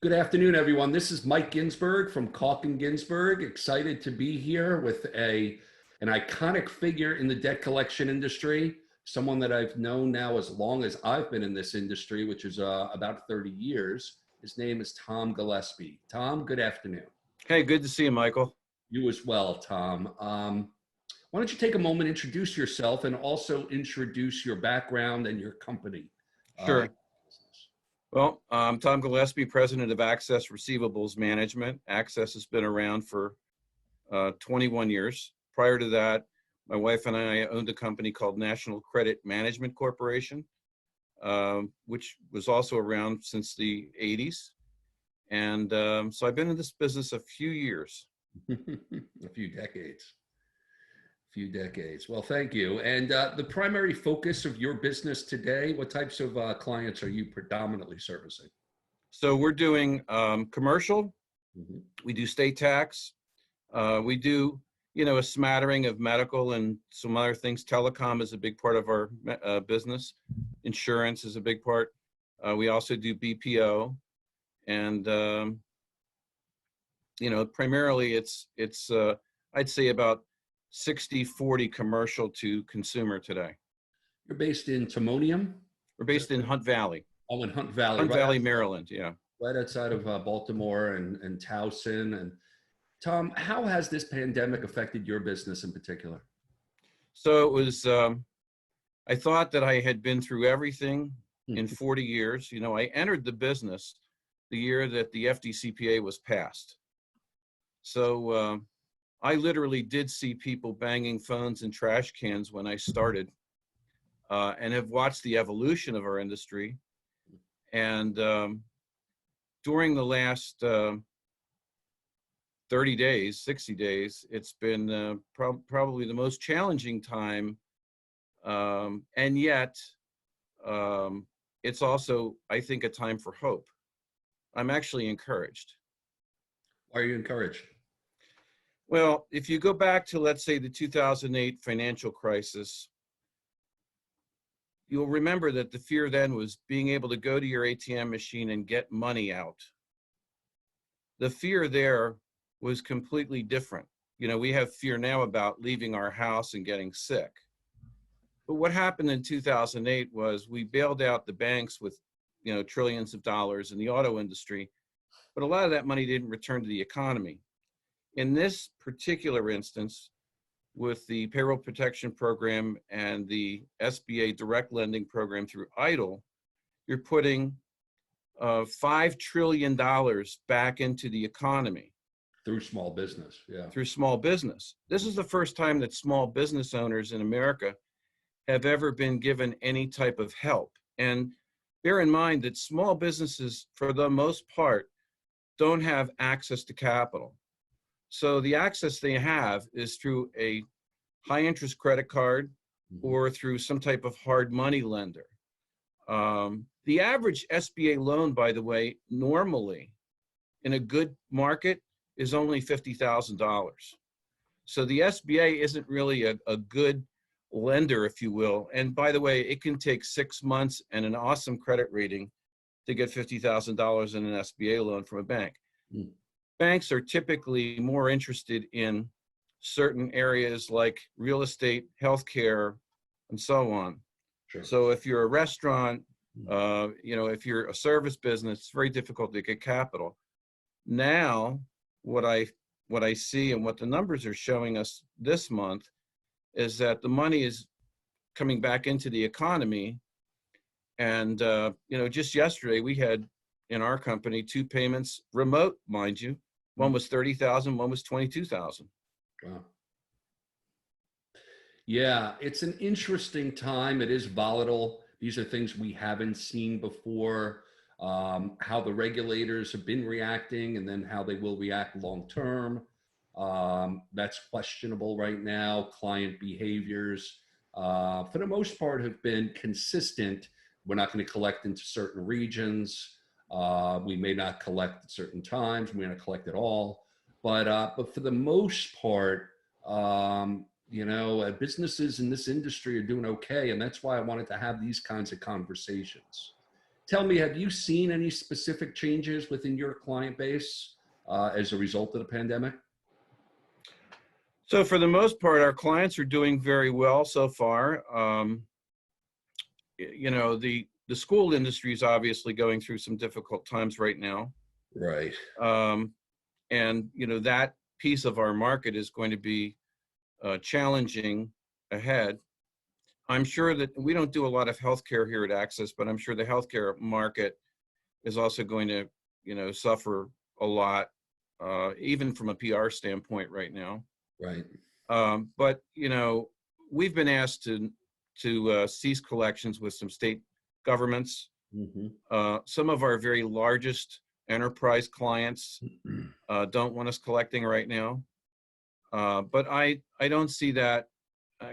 Good afternoon, everyone. This is Mike Ginsberg from Kaulkin Ginsberg. Excited to be here with an iconic figure in the debt collection industry, someone that I've known now as long as I've been in this industry, which is about 30 years. His name is Tom Gillespie. Tom, good afternoon. Hey, good to see you, Michael. You as well, Tom. Why don't you take a moment, introduce yourself, and also introduce your background and your company. Sure. Well, I'm Tom Gillespie, president of Access Receivables Management. Access has been around for 21 years. Prior to that, my wife and I owned a company called National Credit Management Corporation, which was also around since the 80s. And so I've been in this business a few years. A few decades. Well, thank you. And the primary focus of your business today, what types of clients are you predominantly servicing? So we're doing commercial. Mhm. We do state tax. We do, a smattering of medical and some other things. Telecom is a big part of our business. Insurance is a big part. We also do BPO. And, primarily it's I'd say about 60-40 commercial to consumer today. You're based in Timonium? We're based in Hunt Valley. Oh, in Hunt Valley. Hunt Valley, Maryland, yeah. Right outside of Baltimore and Towson. And Tom, how has this pandemic affected your business in particular? So it was, I thought that I had been through everything in 40 years. I entered the business the year that the FDCPA was passed. So I literally did see people banging phones and trash cans when I started, and have watched the evolution of our industry. And during the last 30 days, 60 days, it's been probably the most challenging time. And yet, it's also, I think, a time for hope. I'm actually encouraged. Are you encouraged? Well, if you go back to, let's say, the 2008 financial crisis, you'll remember that the fear then was being able to go to your ATM machine and get money out. The fear there was completely different. We have fear now about leaving our house and getting sick. But what happened in 2008 was we bailed out the banks with, trillions of dollars in the auto industry, but a lot of that money didn't return to the economy. In this particular instance, with the Payroll Protection Program and the SBA direct lending program through EIDL, you're putting $5 trillion back into the economy. Through small business, yeah. Through small business. This is the first time that small business owners in America have ever been given any type of help. And bear in mind that small businesses, for the most part, don't have access to capital. So the access they have is through a high interest credit card or through some type of hard money lender. The average SBA loan, by the way, normally in a good market is only $50,000. So the SBA isn't really a good lender, if you will. And by the way, it can take 6 months and an awesome credit rating to get $50,000 in an SBA loan from a bank. Banks are typically more interested in certain areas like real estate, healthcare, and so on. Sure. So if you're a restaurant, if you're a service business, it's very difficult to get capital. Now, what I see and what the numbers are showing us this month is that the money is coming back into the economy. And, just yesterday we had in our company 2 payments, remote, mind you. One was 30,000, one was 22,000. Wow. Yeah, it's an interesting time. It is volatile. These are things we haven't seen before. How the regulators have been reacting and then how they will react long term. That's questionable right now. Client behaviors, for the most part, have been consistent. We're not going to collect into certain regions. We may not collect at certain times. We may not collect at all. But for the most part, businesses in this industry are doing okay. And that's why I wanted to have these kinds of conversations. tell me, have you seen any specific changes within your client base as a result of the pandemic? So for the most part, our clients are doing very well so far. You know, the school industry is obviously going through some difficult times right now. Right. And, you know, that piece of our market is going to be challenging ahead. I'm sure that we don't do a lot of healthcare here at Access, but I'm sure the healthcare market is also going to, you know, suffer a lot, even from a PR standpoint right now. Right. But, you know, we've been asked to cease collections with some state governments. Some of our very largest enterprise clients don't want us collecting right now. But I don't see that,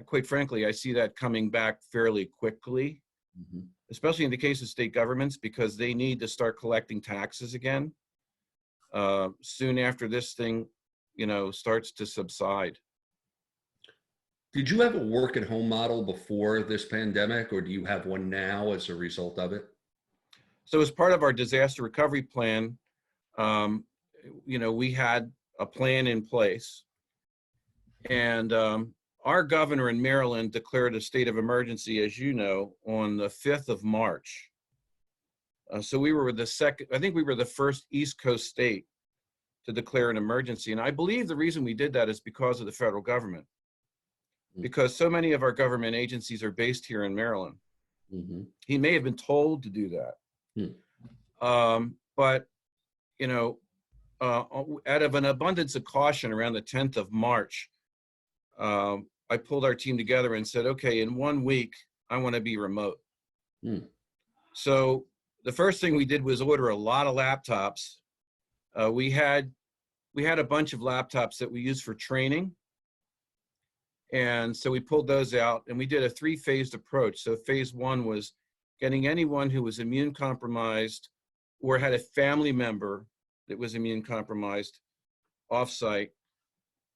quite frankly, I see that coming back fairly quickly, especially in the case of state governments, because they need to start collecting taxes again soon after this thing, you know, starts to subside. Did you have a work at home model before this pandemic, or do you have one now as a result of it? So as part of our disaster recovery plan, you know, we had a plan in place, and our governor in Maryland declared a state of emergency, as you know, on the 5th of March. So we were I think we were the first East Coast state to declare an emergency. And I believe the reason we did that is because of the federal government, because so many of our government agencies are based here in Maryland. He may have been told to do that. But, you know, out of an abundance of caution around the 10th of March, I pulled our team together and said, okay, in 1 week, I want to be remote. So the first thing we did was order a lot of laptops. We had a bunch of laptops that we used for training. And so we pulled those out, and we did a 3-phased approach. So phase 1 was getting anyone who was immune compromised or had a family member that was immune compromised offsite.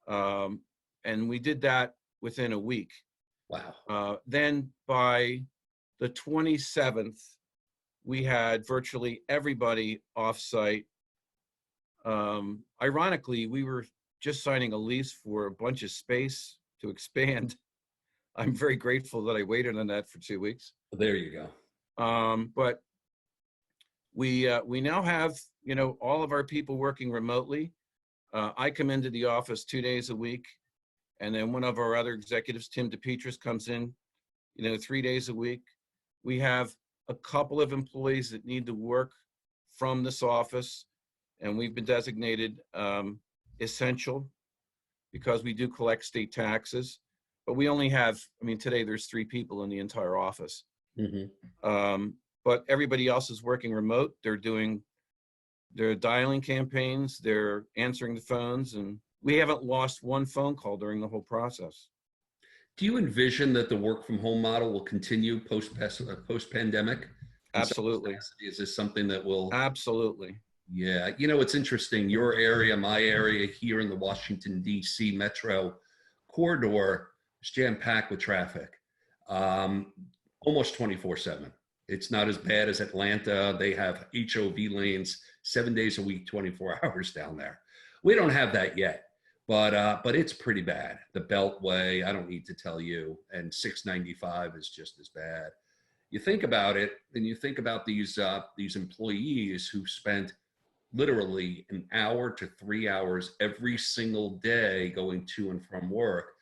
And we did that within a week. Wow. Then by the 27th, we had virtually everybody offsite. Ironically, we were just signing a lease for a bunch of space to expand. I'm very grateful that I waited on that for 2 weeks. There you go. But we now have, you know, all of our people working remotely. I come into the office 2 days a week, and then one of our other executives, Tim DePietris, comes in, you know, 3 days a week. We have a couple of employees that need to work from this office, and we've been designated essential because we do collect state taxes. But we only have, I mean, today there's 3 people in the entire office. But everybody else is working remote. They're dialing campaigns, they're answering the phones, and we haven't lost one phone call during the whole process. Do you envision that the work from home model will continue post-pandemic? Absolutely. Is this something that will? Absolutely. Yeah, you know, it's interesting. Your area, my area here in the Washington, D.C. metro corridor is jam-packed with traffic, almost 24/7. It's not as bad as Atlanta. They have HOV lanes 7 days a week, 24 hours down there. We don't have that yet, but it's pretty bad. The Beltway, I don't need to tell you, and 695 is just as bad. You think about it, and you think about these employees who spent literally an hour to 3 hours every single day going to and from work.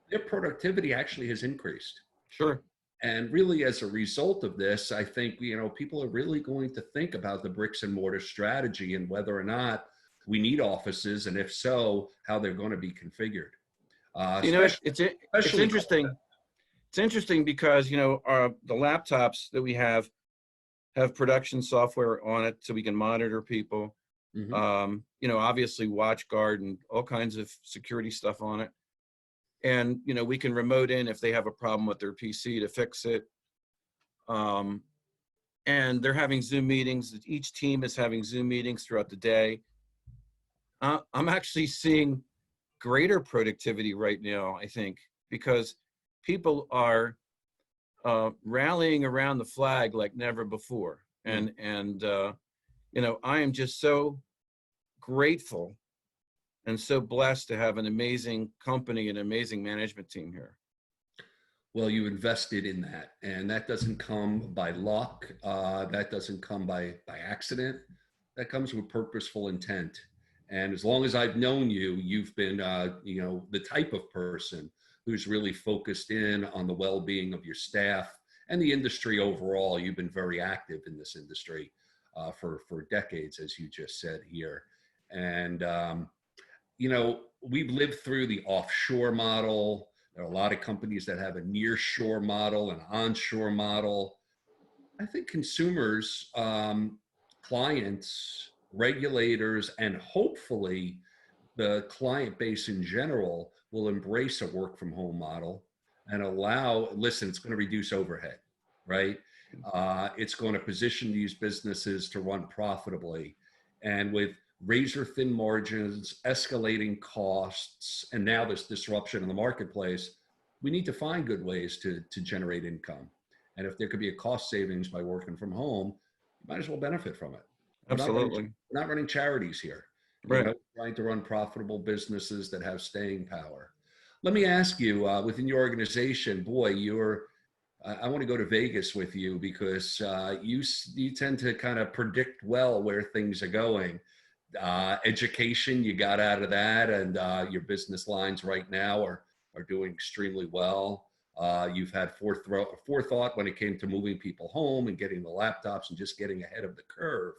Their productivity actually has increased. Sure. And really, as a result of this, I think, you know, people are really going to think about the bricks and mortar strategy and whether or not we need offices, and if so, how they're going to be configured. You know, it's interesting. It's interesting because, you know, the laptops that we have production software on it so we can monitor people. You know, obviously WatchGuard and all kinds of security stuff on it. And, you know, we can remote in if they have a problem with their PC to fix it. And they're having Zoom meetings. Each team is having Zoom meetings throughout the day. I'm actually seeing greater productivity right now, I think, because people are rallying around the flag like never before. And you know, I am just so grateful and so blessed to have an amazing company and amazing management team here. Well, you invested in that, and that doesn't come by luck. That doesn't come by accident. That comes with purposeful intent. And as long as I've known you, you've been, you know, the type of person who's really focused in on the well-being of your staff and the industry overall. You've been very active in this industry for decades, as you just said here. And you know, we've lived through the offshore model. There are a lot of companies that have a near shore model, an onshore model. I think consumers, clients, regulators, and hopefully the client base in general will embrace a work from home model and allow, listen, it's going to reduce overhead, right? It's going to position these businesses to run profitably. And with razor thin margins, escalating costs, and now this disruption in the marketplace, we need to find good ways to generate income. And if there could be a cost savings by working from home, you might as well benefit from it. Absolutely. We're not running charities here. You Right. know, trying to run profitable businesses that have staying power. Let me ask you, within your organization, boy, I want to go to Vegas with you because you tend to kind of predict well where things are going. Education, you got out of that, and your business lines right now are doing extremely well. You've had forethought when it came to moving people home and getting the laptops and just getting ahead of the curve.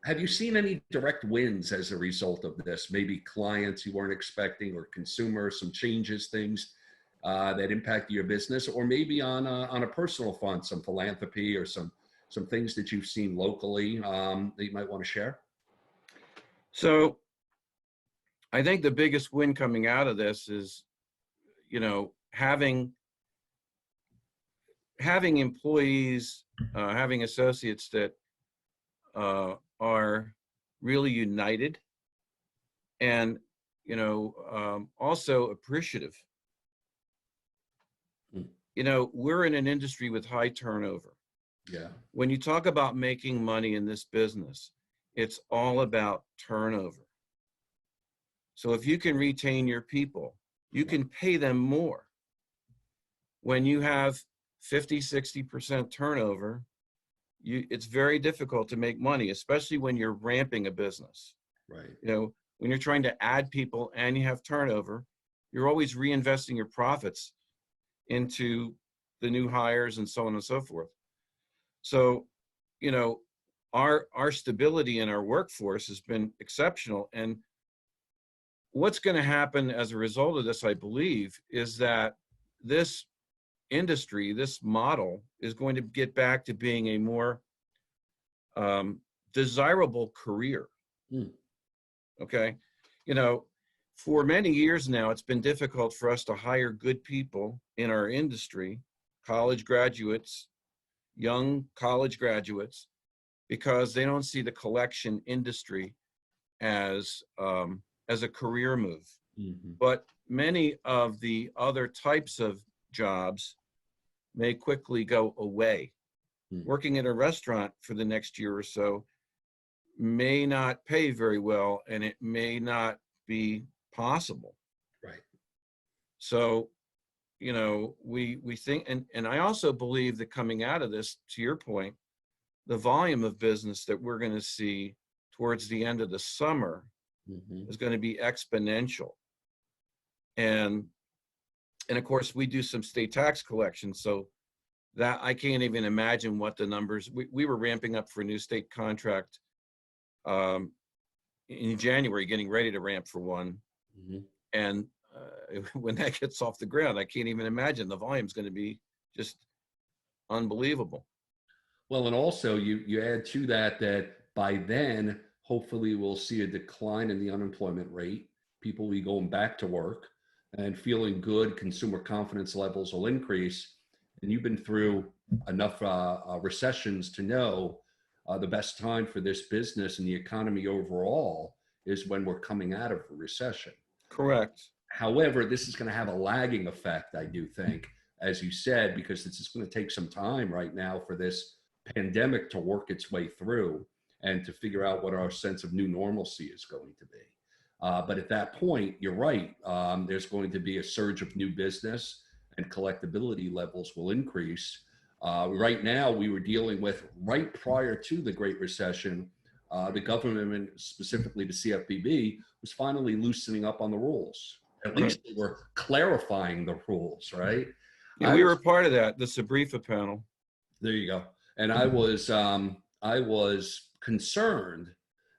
Have you seen any direct wins as a result of this? Maybe clients you weren't expecting, or consumers, some changes, things that impact your business, or maybe on a personal front, some philanthropy or some things that you've seen locally that you might want to share? So I think the biggest win coming out of this is, you know, having employees, having associates that are really united and, you know, also appreciative. You know, we're in an industry with high turnover. Yeah. When you talk about making money in this business, it's all about turnover. So if you can retain your people, you can pay them more. When you have 50, 60% turnover, it's very difficult to make money, especially when you're ramping a business. Right. You know, when you're trying to add people and you have turnover, you're always reinvesting your profits into the new hires and so on and so forth. So, you know, our stability in our workforce has been exceptional. And what's going to happen as a result of this, I believe, is that this industry, this model, is going to get back to being a more desirable career. Okay. You know, for many years now, it's been difficult for us to hire good people in our industry, college graduates, young college graduates, because they don't see the collection industry as a career move. But many of the other types of jobs may quickly go away. Working in a restaurant for the next year or so may not pay very well, and it may not be possible. Right. So, you know, we think, and I also believe that coming out of this, to your point, the volume of business that we're going to see towards the end of the summer is going to be exponential. And of course, we do some state tax collection, so that I can't even imagine what the numbers. We were ramping up for a new state contract in January, getting ready to ramp for one. And when that gets off the ground, I can't even imagine the volume is going to be just unbelievable. Well, and also you add to that by then, hopefully we'll see a decline in the unemployment rate. People will be going back to work and feeling good. Consumer confidence levels will increase. And you've been through enough recessions to know the best time for this business and the economy overall is when we're coming out of a recession. Correct. However, this is going to have a lagging effect, I do think, as you said, because it's just going to take some time right now for this pandemic to work its way through and to figure out what our sense of new normalcy is going to be. But at that point, you're right. There's going to be a surge of new business, and collectability levels will increase. Right now, we were dealing with, right prior to the Great Recession, the government, specifically the CFPB, was finally loosening up on the rules. At least they were clarifying the rules, right? Yeah, we were a part of that, the Sba panel. There you go. And I was concerned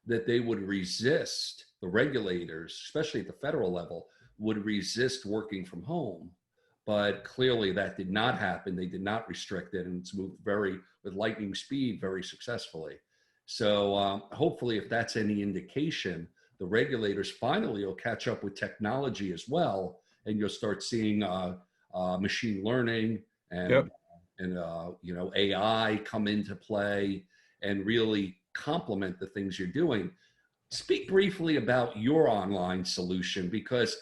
that they would resist, the regulators, especially at the federal level, would resist working from home. But clearly that did not happen. They did not restrict it, and it's moved with lightning speed, very successfully. So hopefully, if that's any indication, the regulators finally will catch up with technology as well, and you'll start seeing machine learning and AI come into play and really complement the things you're doing. Speak briefly about your online solution, because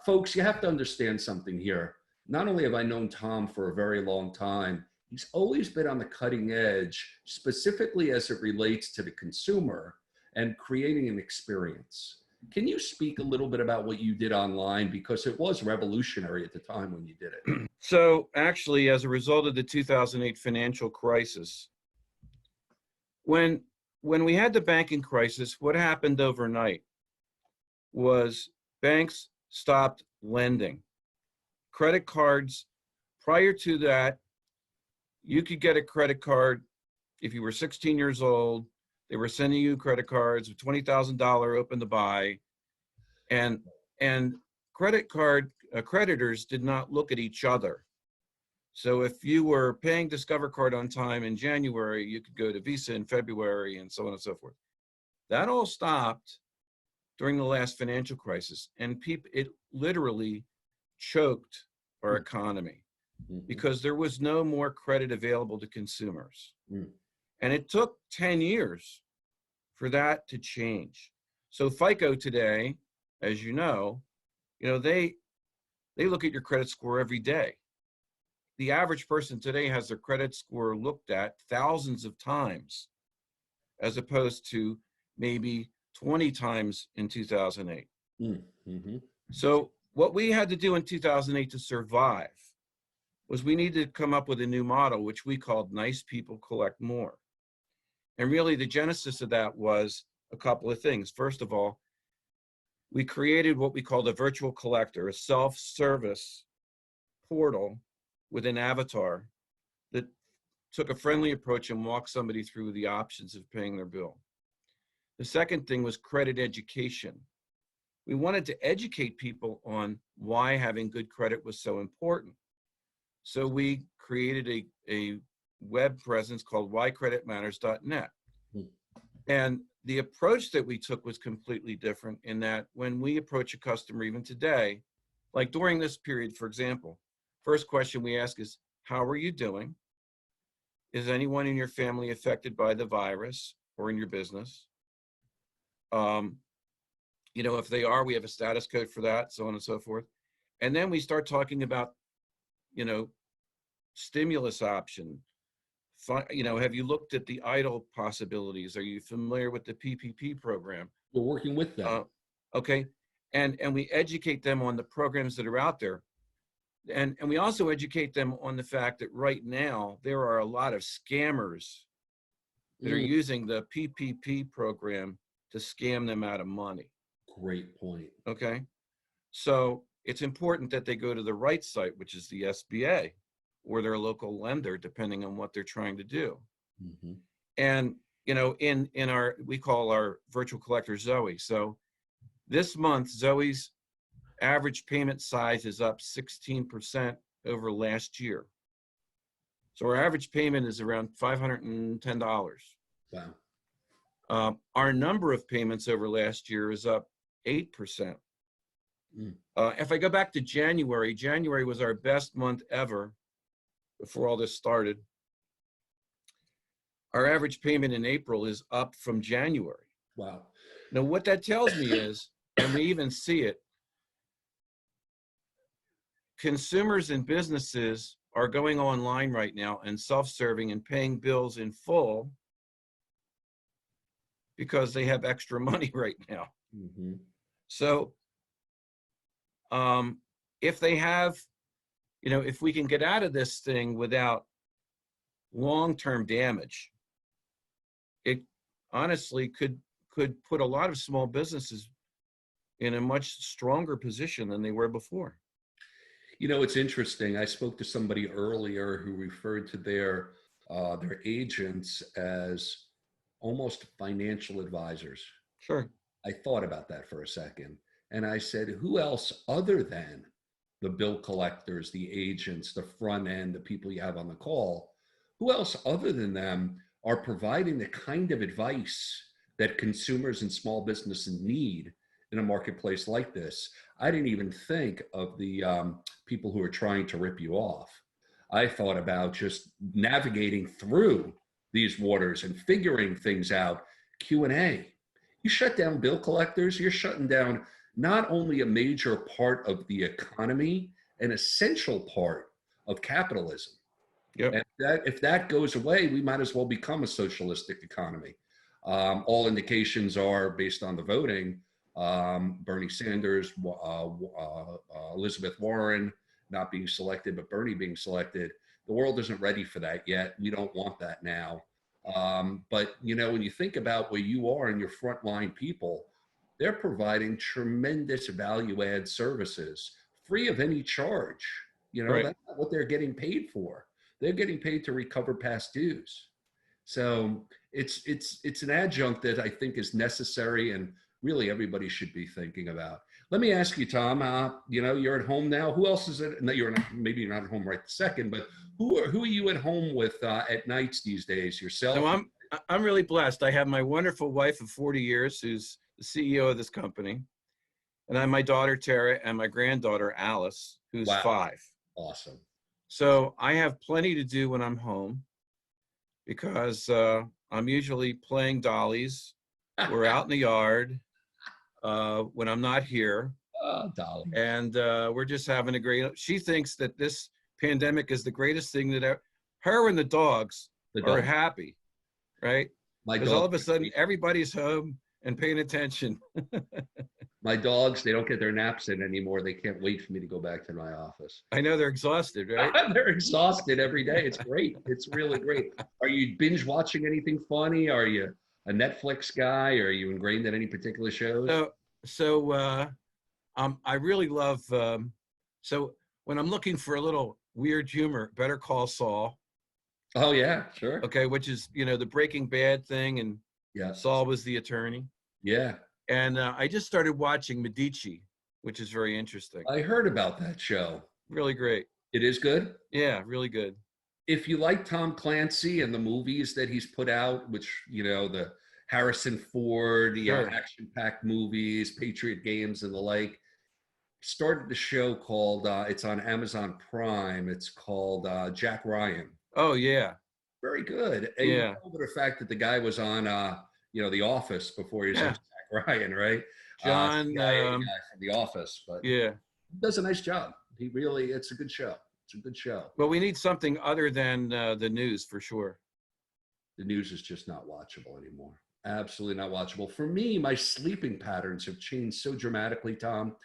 folks, you have to understand something here. Not only have I known Tom for a very long time, he's always been on the cutting edge, specifically as it relates to the consumer and creating an experience. Can you speak a little bit about what you did online? Because it was revolutionary at the time when you did it. So actually, as a result of the 2008 financial crisis, when we had the banking crisis, what happened overnight was banks stopped lending. Credit cards, prior to that, you could get a credit card if you were 16 years old. They were sending you credit cards with $20,000 open to buy, and credit card creditors did not look at each other. So if you were paying Discover Card on time in January, you could go to Visa in February, and so on and so forth. That all stopped during the last financial crisis, and it literally choked our economy because there was no more credit available to consumers. And it took 10 years for that to change. So FICO today, as you know, they look at your credit score every day. The average person today has their credit score looked at thousands of times, as opposed to maybe 20 times in 2008. So what we had to do in 2008 to survive was we needed to come up with a new model, which we called Nice People Collect More. And really the genesis of that was a couple of things. First of all, we created what we called a virtual collector, a self-service portal with an avatar that took a friendly approach and walked somebody through the options of paying their bill. The second thing was credit education. We wanted to educate people on why having good credit was so important. So we created a web presence called whycreditmatters.net. And the approach that we took was completely different in that when we approach a customer even today, like during this period, for example, first question we ask is, how are you doing? Is anyone in your family affected by the virus or in your business? If they are, we have a status code for that, so on and so forth. And then we start talking about, stimulus option. Have you looked at the EIDL possibilities? Are you familiar with the PPP program? We're working with them. Okay. And we educate them on the programs that are out there. And we also educate them on the fact that right now there are a lot of scammers that are using the PPP program to scam them out of money. Great point. Okay. So it's important that they go to the right site, which is the SBA or their local lender, depending on what they're trying to do. And, we call our virtual collector Zoe. So this month, Zoe's average payment size is up 16% over last year. So our average payment is around $510. Wow. Our number of payments over last year is up 8%. If I go back to January, January was our best month ever before all this started. Our average payment in April is up from January. Wow. Now, what that tells me is, and we even see it, consumers and businesses are going online right now and self-serving and paying bills in full because they have extra money right now. Mm-hmm. So if they have, if we can get out of this thing without long-term damage, it honestly could put a lot of small businesses in a much stronger position than they were before. It's interesting. I spoke to somebody earlier who referred to their agents as almost financial advisors. Sure. I thought about that for a second, and I said, who else other than the bill collectors, the agents, the front end, the people you have on the call, who else other than them are providing the kind of advice that consumers and small businesses need in a marketplace like this? I didn't even think of the people who are trying to rip you off. I thought about just navigating through these waters and figuring things out. Q&A. You shut down bill collectors, you're shutting down not only a major part of the economy, an essential part of capitalism. Yep. And if that goes away, we might as well become a socialistic economy. All indications are, based on the voting, Bernie Sanders, Elizabeth Warren not being selected, but Bernie being selected. The world isn't ready for that yet. We don't want that now. But when you think about where you are and your frontline people, they're providing tremendous value add services free of any charge. Right. That's not what they're getting paid for. They're getting paid to recover past dues. So it's an adjunct that I think is necessary and really everybody should be thinking about. Let me ask you, Tom, you're at home now. Who else is it? No, maybe you're not at home right this second, but who are you at home with at nights these days? Yourself? No, I'm really blessed. I have my wonderful wife of 40 years, who's the CEO of this company. And I have my daughter, Tara, and my granddaughter, Alice, who's 5. Awesome. So I have plenty to do when I'm home because I'm usually playing dollies. We're out in the yard when I'm not here. Dolly. And we're just having a great, she thinks that this pandemic is the greatest thing that her and the dogs are happy, right? Because all of a sudden everybody's home and paying attention. My dogs, they don't get their naps in anymore. They can't wait for me to go back to my office. I know they're exhausted, right? They're exhausted every day. It's great. It's really great. Are you binge watching anything funny? Are you a Netflix guy? Are you ingrained in any particular shows? I really love, so when I'm looking for a little weird humor, Better Call Saul. Oh yeah, sure. Okay, which is, the Breaking Bad thing, and Saul was the attorney. Yeah. And I just started watching Medici, which is very interesting. I heard about that show. Really great. It is good? Yeah, really good. If you like Tom Clancy and the movies that he's put out, which, the Harrison Ford, action-packed movies, Patriot Games and the like, started the show called, it's on Amazon Prime, it's called Jack Ryan. Oh, yeah. Very good. And yeah. The fact that the guy was on, The Office before he was on Jack Ryan, right? John. The guy from The Office. But yeah. He does a nice job. It's a good show. It's a good show. Well, we need something other than the news for sure. The news is just not watchable anymore. Absolutely not watchable. For me, my sleeping patterns have changed so dramatically, Tom.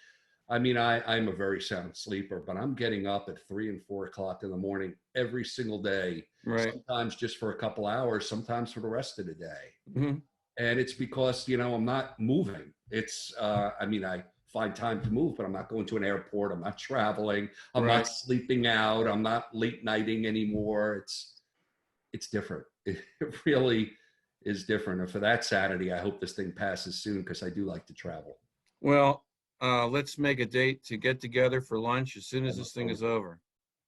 I mean, I'm a very sound sleeper, but I'm getting up at 3 and 4 o'clock in the morning every single day. Right. Sometimes just for a couple hours, sometimes for the rest of the day. Mm-hmm. And it's because, I'm not moving. It's, I find time to move, but I'm not going to an airport. I'm not traveling. I'm not sleeping out. I'm not late nighting anymore. It's different. It really is different. And for that Saturday, I hope this thing passes soon because I do like to travel. Well, let's make a date to get together for lunch as soon as this thing is over.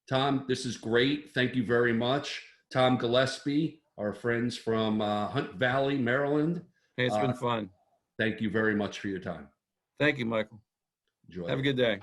Tom, this is great. Thank you very much. Tom Gillespie, our friends from Hunt Valley, Maryland. Hey, it's been fun. Thank you very much for your time. Thank you, Michael. Enjoy. Have a good day.